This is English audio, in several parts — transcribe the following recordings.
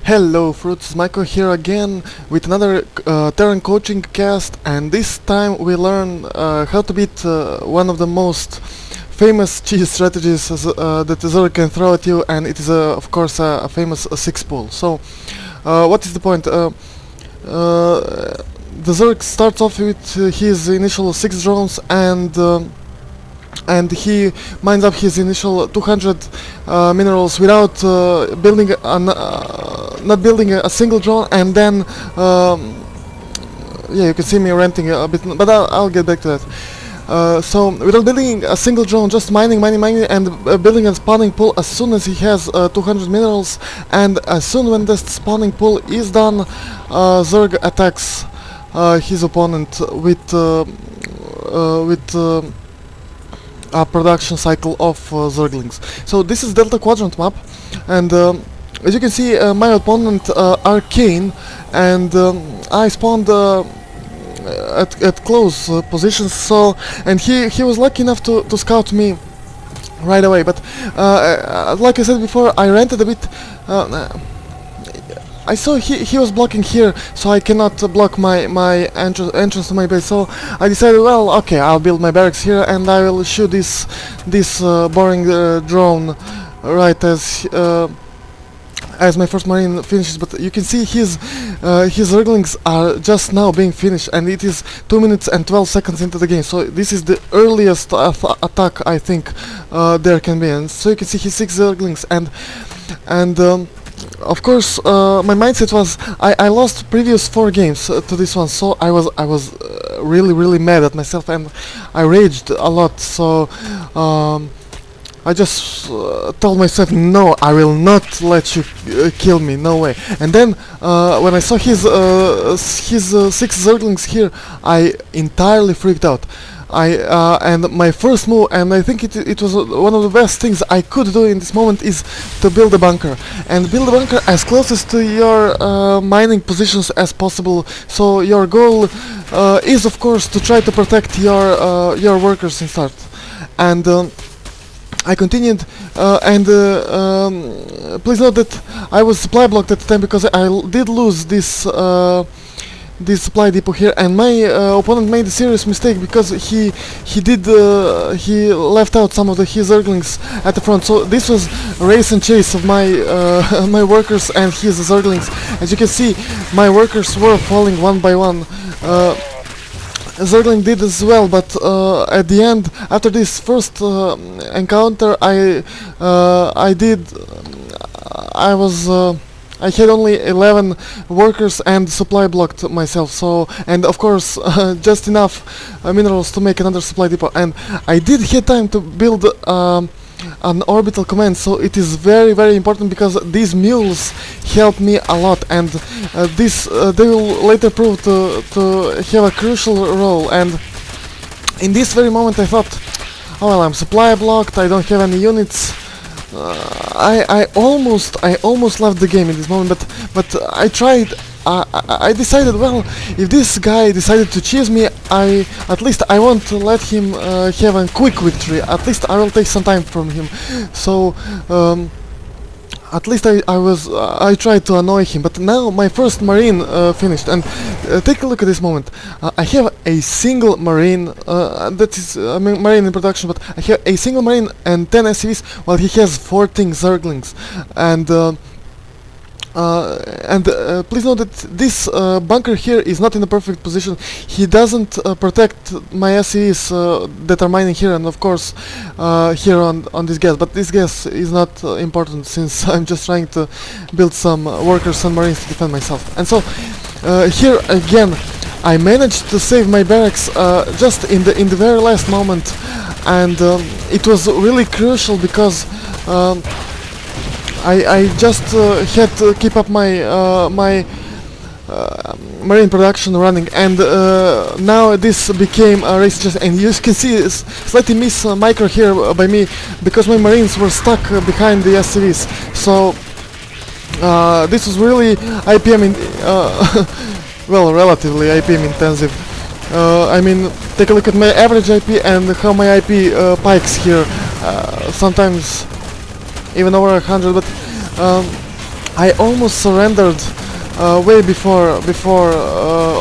Hello fruits, Michael here again with another Terran coaching cast, and this time we learn how to beat one of the most famous cheese strategies that Zerg can throw at you, and it is of course a famous 6 pull. So what is the point? The Zerg starts off with his initial 6 drones, and he mines up his initial 200 minerals without not building a single drone, and then yeah, you can see me ranting a bit, but I'll get back to that. So without building a single drone, just mining, and building a spawning pool as soon as he has 200 minerals, and as soon when the spawning pool is done, Zerg attacks his opponent with a production cycle of Zerglings. So this is Delta Quadrant map, and as you can see, my opponent Arcane, and I spawned at close positions. So, and he was lucky enough to scout me right away. But like I said before, I rented a bit. I saw he was blocking here, so I cannot block my entrance to my base. So I decided, well, okay, I'll build my barracks here, and I will shoot this boring drone right as my first marine finishes. But you can see his Zerglings are just now being finished, and it is 2 minutes and 12 seconds into the game. So this is the earliest attack I think there can be. And so you can see his 6 Zerglings, and of course, my mindset was I lost previous 4 games to this one, so I was really mad at myself, and I raged a lot. So I just told myself, no, I will not let you kill me, no way. And then when I saw his 6 Zerglings here, I entirely freaked out. And my first move, and I think it was one of the best things I could do in this moment, is to build a bunker, and build a bunker as closest to your mining positions as possible. So your goal is of course to try to protect your workers in start. And I continued, and please note that I was supply blocked at the time because I did lose this supply depot here, and my opponent made a serious mistake because he left out some of his Zerglings at the front. So this was a race and chase of my my workers and his Zerglings. As you can see, my workers were falling one by one. Zergling did as well, but at the end, after this first encounter, I had only 11 workers and supply blocked myself. So, and of course just enough minerals to make another supply depot, and I did have time to build an orbital command. So it is very important because these mules help me a lot, and they will later prove to have a crucial role. And in this very moment I thought, oh well, I'm supply blocked, I don't have any units. I almost left the game in this moment, but I tried. I decided, well, if this guy decided to cheese me, at least I won't let him have a quick victory. At least I will take some time from him. So at least I tried to annoy him. But now my first marine finished, and take a look at this moment. I have a single marine that is marine in production, but I have a single marine and 10 SCVs, while he has 14 Zerglings. And please note that this bunker here is not in the perfect position. He doesn't protect my SCVs that are mining here, and of course here on this gas. But this gas is not important, since I'm just trying to build some workers and marines to defend myself. And so here again I managed to save my barracks just in the very last moment, and it was really crucial because I just had to keep up my marine production running, and now this became a race. And you can see slightly miss micro here by me because my marines were stuck behind the SCVs. So this was really IPM well, relatively IPM intensive. I mean, take a look at my average IP and how my IP pikes here. Sometimes even over 100, but I almost surrendered way before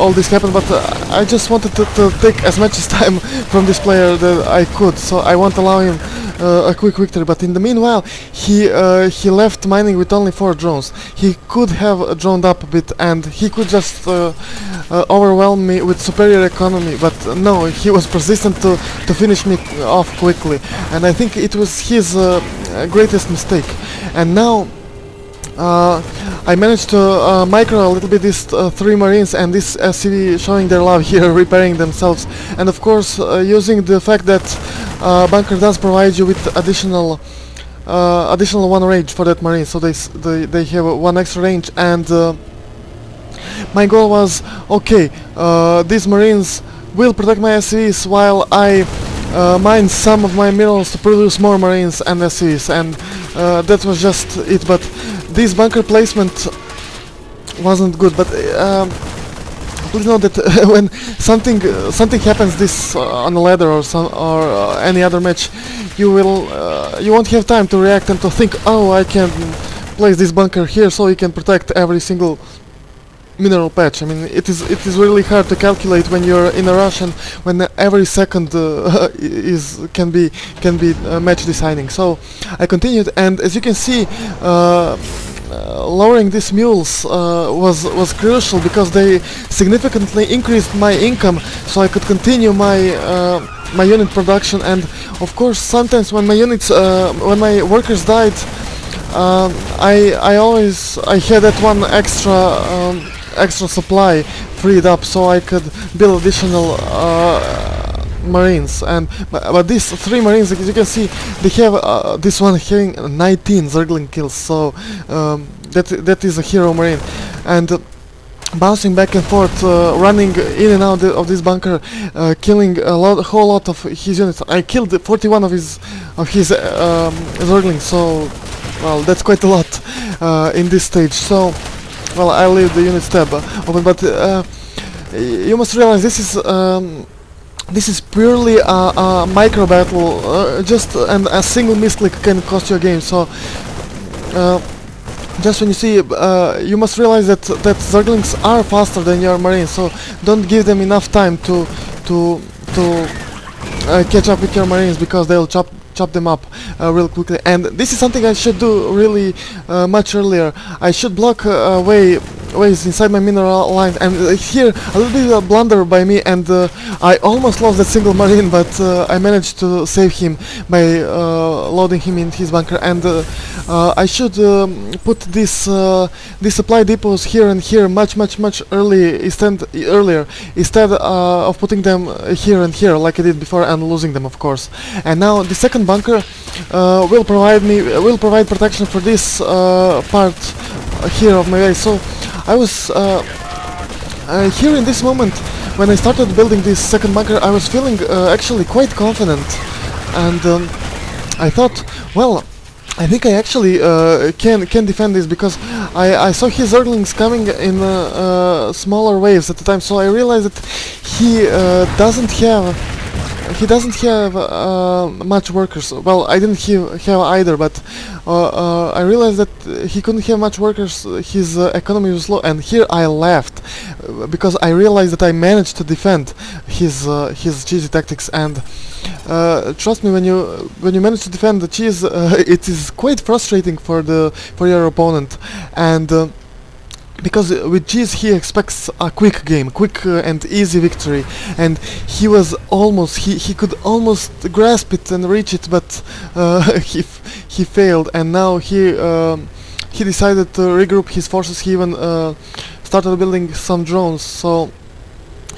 all this happened, but I just wanted to take as much as time from this player that I could, so I won't allow him a quick victory. But in the meanwhile, he left mining with only 4 drones. He could have droned up a bit, and he could just overwhelm me with superior economy, but no, he was persistent to finish me off quickly, and I think it was his greatest mistake. And now I managed to micro a little bit these 3 marines and this SCV showing their love here, repairing themselves, and of course using the fact that bunker does provide you with additional 1 range for that marine, so they have 1 extra range. And my goal was, okay, these marines will protect my SCVs while I mine some of my minerals to produce more marines and SCVs, and that was just it. But this bunker placement wasn't good, but please note that when something happens this on a ladder or any other match, you won't have time to react and to think, oh, I can place this bunker here so you can protect every single mineral patch. I mean, it is really hard to calculate when you're in a rush and when every second can be match deciding. So I continued, and as you can see, lowering these mules was crucial because they significantly increased my income, so I could continue my my unit production. And of course, sometimes when my when my workers died, I had that 1 extra supply freed up, so I could build additional marines. And but these 3 marines, as you can see, they have this one having 19 Zergling kills, so that is a hero marine. And bouncing back and forth, running in and out of this bunker, killing a whole lot of his units. I killed 41 of his Zerglings, so well, that's quite a lot in this stage. So well, I leave the units tab open, but you must realize this is purely a micro battle, and a single misclick can cost you a game. So just when you see, you must realize that Zerglings are faster than your marines, so don't give them enough time to catch up with your marines, because they'll chop them up real quickly. And this is something I should do really much earlier. I should block ways inside my mineral line, and here a little bit of a blunder by me, and I almost lost that single marine, but I managed to save him by loading him in his bunker. And I should put these supply depots here and here much earlier instead of putting them here and here like I did before and losing them, of course. And now the second bunker will provide protection for this part here of my base. So I was here in this moment when I started building this second bunker. I was feeling actually quite confident, and I thought, well, I think I actually can defend this, because I saw his Zerglings coming in smaller waves at the time. So I realized that he doesn't have much workers. Well, I didn't have either, but I realized that he couldn't have much workers. His economy was low, and here I left because I realized that I managed to defend his cheesy tactics. And trust me, when you manage to defend the cheese, it is quite frustrating for your opponent. And because with cheese he expects a quick game, quick and easy victory, and he could almost grasp it and reach it, but he failed. And now he decided to regroup his forces. He even started building some drones, so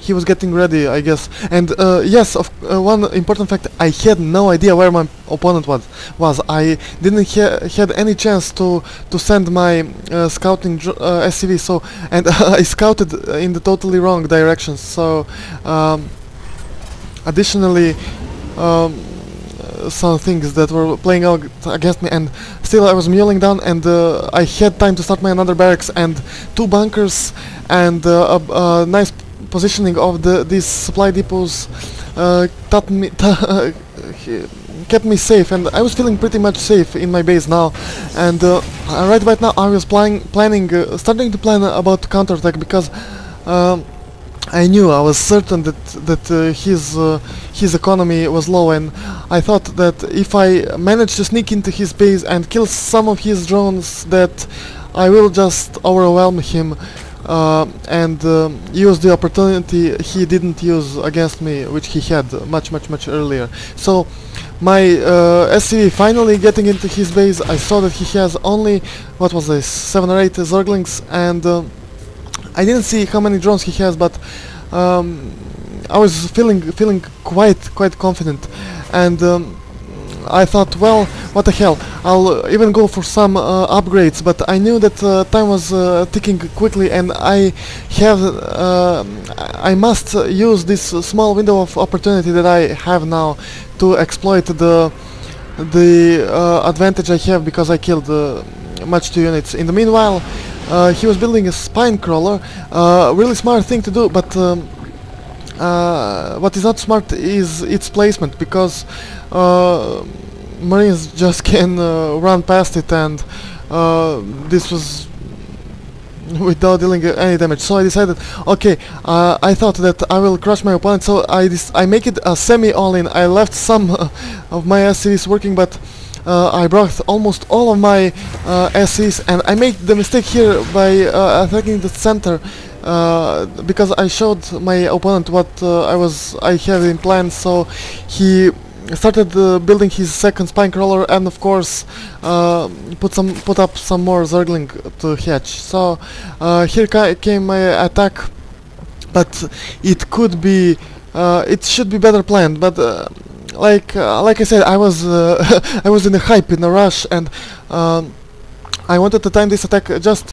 he was getting ready, I guess. And yes, one important fact: I had no idea where my opponent was. I didn't had any chance to send my scouting SCV. So, and I scouted in the totally wrong directions. So, additionally, some things that were playing out against me, and still I was mulling down, and I had time to start my another barracks and 2 bunkers and a nice positioning of these supply depots taught kept me safe, and I was feeling pretty much safe in my base now. And right now I was starting to plan about counterattack, because I was certain that his economy was low, and I thought that if I manage to sneak into his base and kill some of his drones, that I will just overwhelm him and use the opportunity he didn't use against me, which he had much earlier. So my SCV finally getting into his base, I saw that he has only, what was this, 7 or 8 Zerglings, and I didn't see how many drones he has, but I was feeling quite confident, and I thought, well, what the hell, I'll even go for some upgrades, but I knew that time was ticking quickly, and I must use this small window of opportunity that I have now to exploit the advantage I have, because I killed much 2 units. In the meanwhile, he was building a spine crawler, really smart thing to do, but what is not smart is its placement, because Marines just can run past it, and this was without dealing any damage. So I decided, okay, I thought that I will crush my opponent, so I make it a semi all-in. I left some of my SCVs working, but I brought almost all of my SCVs, and I made the mistake here by attacking the center, because I showed my opponent what I had in plan. So he started building his second spine crawler, and of course put up some more Zergling to hatch. So here came my attack, but it could be, it should be better planned. But like I said, I was I was in a hype, in a rush, and I wanted to time this attack just